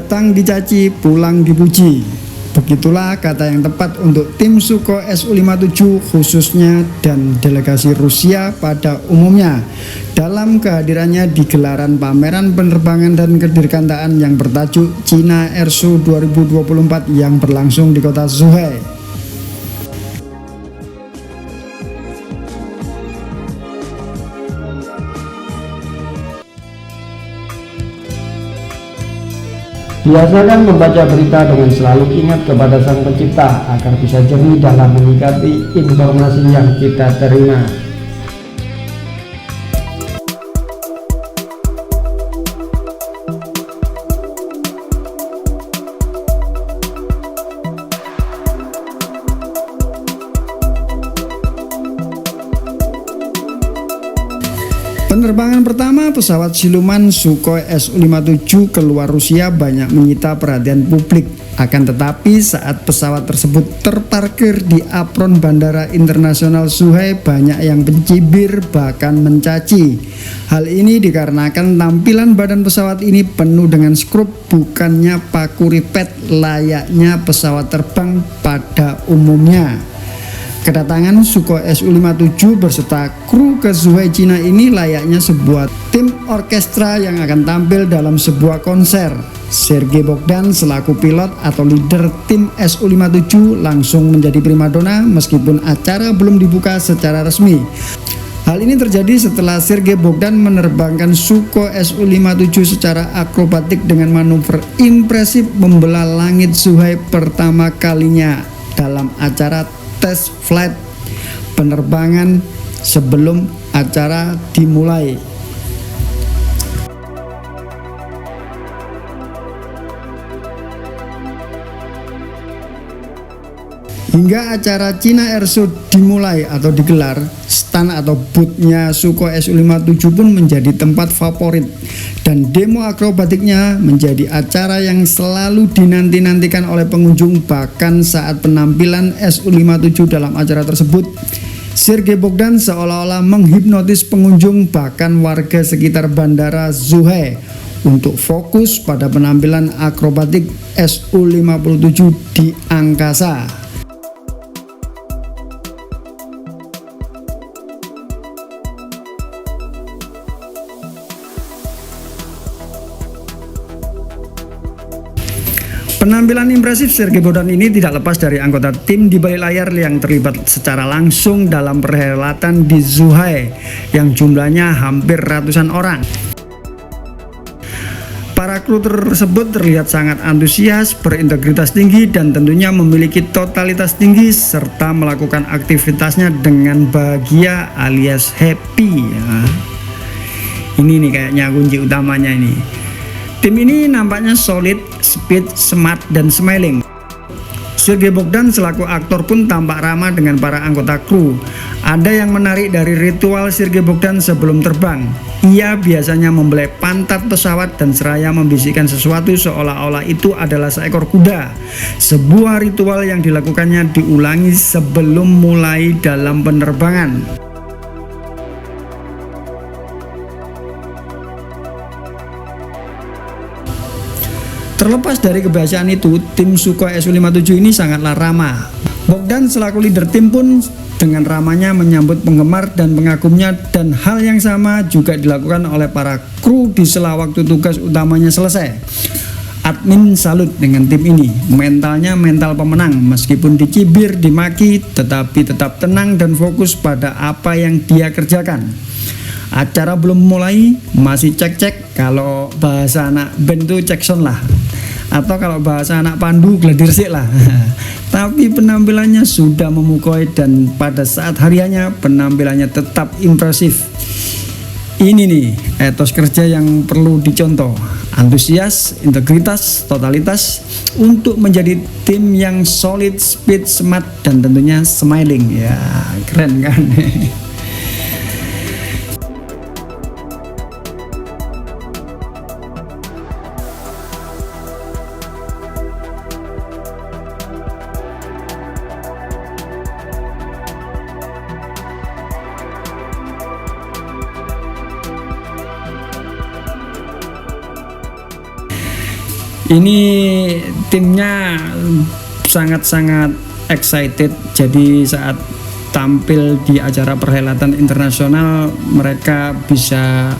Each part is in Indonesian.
Datang dicaci, pulang dipuji. Begitulah kata yang tepat untuk tim Sukhoi Su-57 khususnya dan delegasi Rusia pada umumnya dalam kehadirannya di gelaran pameran penerbangan dan kedirgantaan yang bertajuk China Airshow 2024 yang berlangsung di kota Zhuhai. Biasakan membaca berita dengan selalu ingat kepada Sang Pencipta agar bisa jernih dalam menyikapi informasi yang kita terima. Penerbangan pertama pesawat siluman Sukhoi Su-57 keluar Rusia banyak menyita perhatian publik. Akan tetapi saat pesawat tersebut terparkir di apron Bandara Internasional Zhuhai, banyak yang mencibir bahkan mencaci. Hal ini dikarenakan tampilan badan pesawat ini penuh dengan skrup, bukannya paku ripet layaknya pesawat terbang pada umumnya. Kedatangan Sukhoi Su-57 beserta kru ke Zhuhai, Cina ini layaknya sebuah tim orkestra yang akan tampil dalam sebuah konser. Sergei Bogdan selaku pilot atau leader tim Su-57 langsung menjadi primadona meskipun acara belum dibuka secara resmi. Hal ini terjadi setelah Sergei Bogdan menerbangkan Sukhoi Su-57 secara akrobatik dengan manuver impresif membelah langit Zhuhai pertama kalinya dalam acara tes flight penerbangan sebelum acara dimulai. Hingga acara China Airshow dimulai atau digelar, stand atau booth-nya Sukhoi Su-57 pun menjadi tempat favorit dan demo akrobatiknya menjadi acara yang selalu dinanti-nantikan oleh pengunjung. Bahkan saat penampilan Su-57 dalam acara tersebut, Sergei Bogdan seolah-olah menghipnotis pengunjung bahkan warga sekitar bandara Zhuhai untuk fokus pada penampilan akrobatik Su-57 di angkasa. Penampilan impresif Sergei Bogdan ini tidak lepas dari anggota tim di balik layar yang terlibat secara langsung dalam perhelatan di Zhuhai yang jumlahnya hampir ratusan orang. Para kru tersebut terlihat sangat antusias, berintegritas tinggi, dan tentunya memiliki totalitas tinggi serta melakukan aktivitasnya dengan bahagia alias happy. Ini nih kayaknya kunci utamanya ini. Tim ini nampaknya solid, speed, smart, dan smiling. Sergei Bogdan selaku aktor pun tampak ramah dengan para anggota kru. Ada yang menarik dari ritual Sergei Bogdan sebelum terbang. Ia biasanya membelai pantat pesawat dan seraya membisikkan sesuatu seolah-olah itu adalah seekor kuda. Sebuah ritual yang dilakukannya diulangi sebelum mulai dalam penerbangan. Terlepas dari kebiasaan itu, tim Sukhoi Su-57 ini sangatlah ramah. Bogdan selaku leader tim pun dengan ramahnya menyambut penggemar dan pengagumnya, dan hal yang sama juga dilakukan oleh para kru di sela waktu tugas utamanya selesai. Admin salut dengan tim ini, mentalnya mental pemenang, meskipun dicibir, dimaki, tetapi tetap tenang dan fokus pada apa yang dia kerjakan. Acara belum mulai, masih cek-cek, kalau bahasa anak band itu cek sound lah, atau kalau bahasa anak pandu gladiir sik lah. Tapi penampilannya sudah memukoi, dan pada saat hariannya penampilannya tetap impresif. Ini nih etos kerja yang perlu dicontoh, antusias, integritas, totalitas untuk menjadi tim yang solid, speed, smart, dan tentunya smiling. Ya keren kan. Ini timnya sangat-sangat excited, jadi saat tampil di acara perhelatan internasional mereka bisa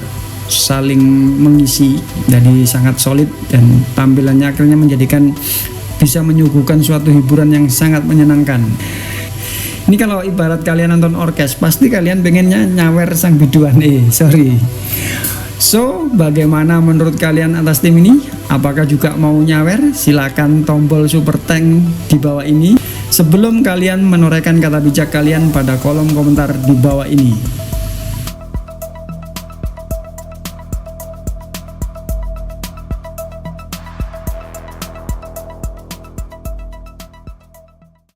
saling mengisi, jadi sangat solid dan tampilannya akhirnya menjadikan bisa menyuguhkan suatu hiburan yang sangat menyenangkan. Ini kalau ibarat kalian nonton orkes, pasti kalian pengennya nyawer sang biduan. Sorry. So, bagaimana menurut kalian atas tim ini? Apakah juga mau nyawer? Silakan tombol super tank di bawah ini. Sebelum kalian menorehkan kata bijak kalian pada kolom komentar di bawah ini.